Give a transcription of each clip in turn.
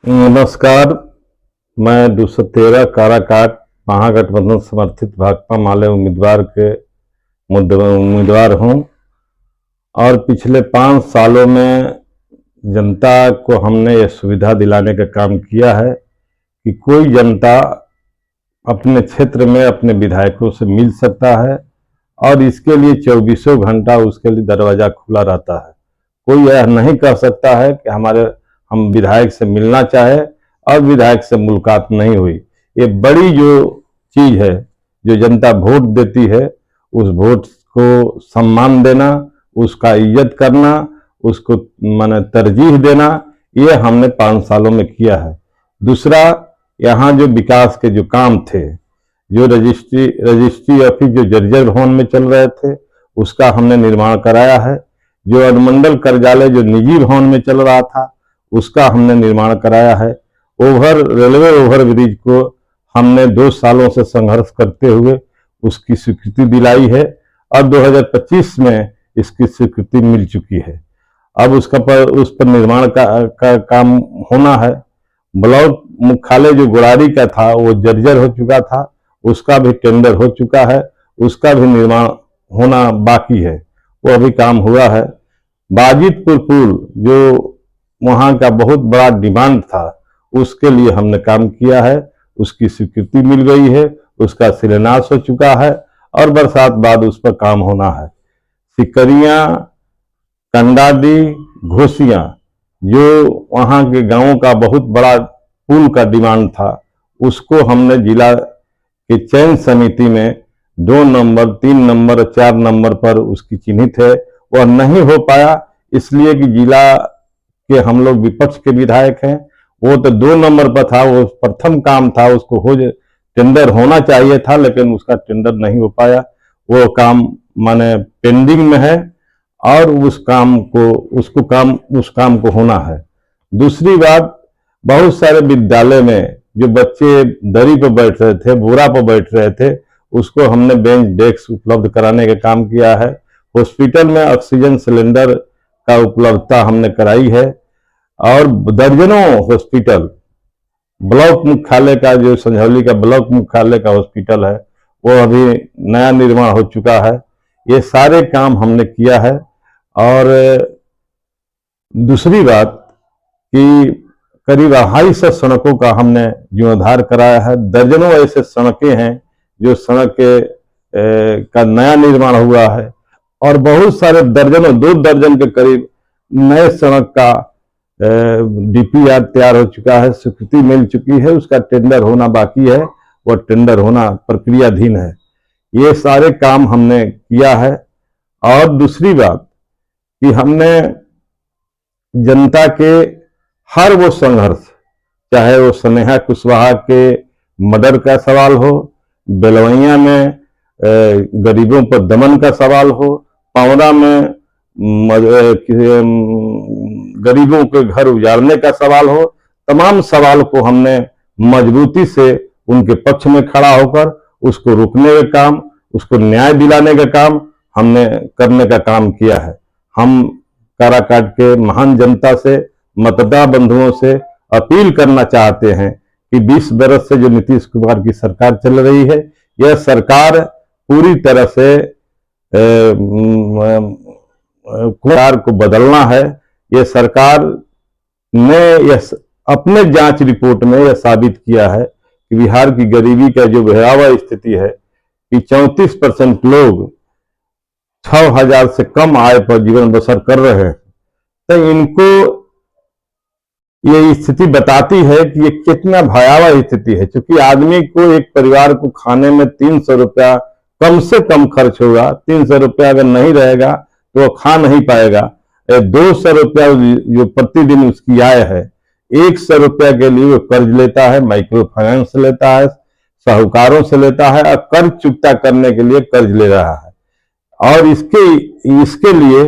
नमस्कार। मैं 213 काराकाट महागठबंधन समर्थित भाकपा माले उम्मीदवार के उम्मीदवार हूं और पिछले 5 सालों में जनता को हमने यह सुविधा दिलाने का काम किया है कि कोई जनता अपने क्षेत्र में अपने विधायकों से मिल सकता है और इसके लिए 24 घंटा उसके लिए दरवाजा खुला रहता है। कोई यह नहीं कह सकता है कि हम विधायक से मिलना चाहे और विधायक से मुलाकात नहीं हुई। ये बड़ी जो चीज है, जो जनता वोट देती है, उस वोट को सम्मान देना, उसका इज्जत करना, उसको माने तरजीह देना, ये हमने 5 सालों में किया है। दूसरा, यहाँ जो विकास के जो काम थे, जो रजिस्ट्री ऑफिस जो जर्जर भवन में चल रहे थे, उसका हमने निर्माण कराया है। जो अनुमंडल कार्यालय जो निजी भवन में चल रहा था, उसका हमने निर्माण कराया है। रेलवे ओवर ब्रिज को हमने 2 सालों से संघर्ष करते हुए उसकी स्वीकृति दिलाई है और 2025 में इसकी स्वीकृति मिल चुकी है। अब उस पर निर्माण का काम होना है। ब्लॉक मुख्यालय जो गुड़ारी का था वो जर्जर हो चुका था, उसका भी टेंडर हो चुका है, उसका भी निर्माण होना बाकी है, वो अभी काम हुआ है। बाजितपुर पुल जो वहां का बहुत बड़ा डिमांड था, उसके लिए हमने काम किया है, उसकी स्वीकृति मिल गई है, उसका शिलान्यास हो चुका है और बरसात बाद उस पर काम होना है। सिकरियां, कंडाडी, घोसियां जो वहां के गांवों का बहुत बड़ा पुल का डिमांड था, उसको हमने जिला के चयन समिति में 2 नंबर, 3 नंबर, 4 नंबर पर उसकी चिन्हित है। वह नहीं हो पाया इसलिए कि जिला कि हम लोग विपक्ष के विधायक हैं। वो तो 2 नंबर पर था, वो प्रथम काम था, उसको टेंडर होना चाहिए था, लेकिन उसका टेंडर नहीं हो पाया। वो काम माने पेंडिंग में है और उस काम को होना है। दूसरी बात, बहुत सारे विद्यालय में जो बच्चे दरी पर बैठ रहे थे, बोरा पर बैठ रहे थे, उसको हमने बेंच डेस्क उपलब्ध कराने का काम किया है। हॉस्पिटल में ऑक्सीजन सिलेंडर का उपलब्धता हमने कराई है और दर्जनों हॉस्पिटल, ब्लॉक मुख्यालय का जो संझौली का ब्लॉक मुख्यालय का हॉस्पिटल है, वो अभी नया निर्माण हो चुका है। ये सारे काम हमने किया है। और दूसरी बात कि करीब 250 सड़कों का हमने जीर्णोद्धार कराया है। दर्जनों ऐसे सड़कें हैं जो सड़क का नया निर्माण हुआ है और बहुत सारे दर्जनों, 2 दर्जन के करीब नए सड़क का डीपीआर तैयार हो चुका है, स्वीकृति मिल चुकी है, उसका टेंडर होना बाकी है, वो टेंडर होना प्रक्रियाधीन है। ये सारे काम हमने किया है। और दूसरी बात कि हमने जनता के हर वो संघर्ष, चाहे वो स्नेहा कुशवाहा के मर्डर का सवाल हो, बेलवैया में गरीबों पर दमन का सवाल हो, पावरा में गरीबों के घर उजाड़ने का सवाल हो, तमाम सवाल को हमने मजबूती से उनके पक्ष में खड़ा होकर उसको रोकने का काम, उसको न्याय दिलाने का काम हमने करने का काम किया है। हम काराकाट के महान जनता से, मतदाता बंधुओं से अपील करना चाहते हैं कि 20 बरस से जो नीतीश कुमार की सरकार चल रही है, यह सरकार पूरी तरह से सरकार को बदलना है। यह सरकार ने अपने जांच रिपोर्ट में यह साबित किया है कि बिहार की गरीबी का जो भयावह स्थिति है कि 34% लोग 6,000 से कम आय पर जीवन बसर कर रहे हैं। तो इनको ये स्थिति बताती है कि ये कितना भयावह स्थिति है। क्योंकि आदमी को, एक परिवार को खाने में 300 रुपया कम से कम खर्च होगा। 300 रुपया अगर नहीं रहेगा तो वो खा नहीं पाएगा। 200 रुपया जो प्रतिदिन उसकी आय है, 100 रुपया के लिए वो कर्ज लेता है, माइक्रो फाइनेंस लेता है, साहूकारों से लेता है और कर्ज चुकता करने के लिए कर्ज ले रहा है। और इसके लिए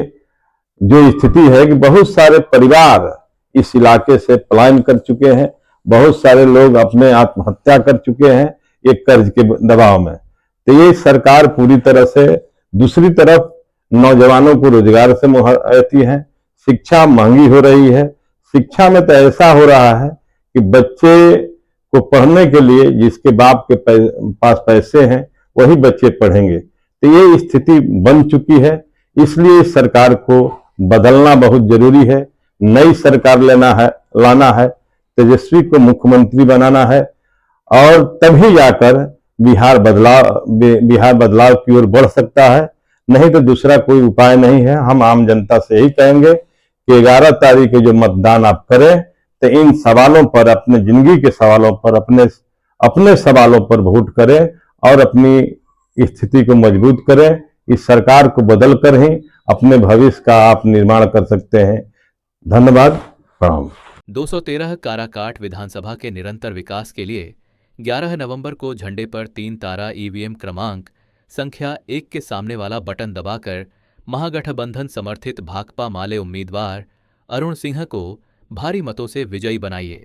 जो स्थिति है कि बहुत सारे परिवार इस इलाके से पलायन कर चुके हैं, बहुत सारे लोग अपने आत्महत्या कर चुके हैं ये कर्ज के दबाव में। तो ये सरकार पूरी तरह से, दूसरी तरफ नौजवानों को रोजगार से मुहर रहती है। शिक्षा महंगी हो रही है। शिक्षा में तो ऐसा हो रहा है कि बच्चे को पढ़ने के लिए जिसके बाप के पास पैसे हैं वही बच्चे पढ़ेंगे। तो ये स्थिति बन चुकी है, इसलिए सरकार को बदलना बहुत जरूरी है। नई सरकार लाना है, तेजस्वी को मुख्यमंत्री बनाना है और तभी जाकर बिहार बदलाव की ओर बढ़ सकता है। नहीं तो दूसरा कोई उपाय नहीं है। हम आम जनता से यही कहेंगे कि 11 तारीख के जो मतदान आप करें तो इन सवालों पर, अपने जिंदगी के सवालों पर, अपने सवालों पर वोट करें और अपनी स्थिति को मजबूत करें। इस सरकार को बदल कर ही अपने भविष्य का आप निर्माण कर सकते हैं। धन्यवाद, प्रणाम। 213 काराकाट विधानसभा के निरंतर विकास के लिए 11 नवंबर को झंडे पर 3 तारा ईवीएम क्रमांक संख्या 1 के सामने वाला बटन दबाकर महागठबंधन समर्थित भाकपा माले उम्मीदवार अरुण सिंह को भारी मतों से विजयी बनाइए।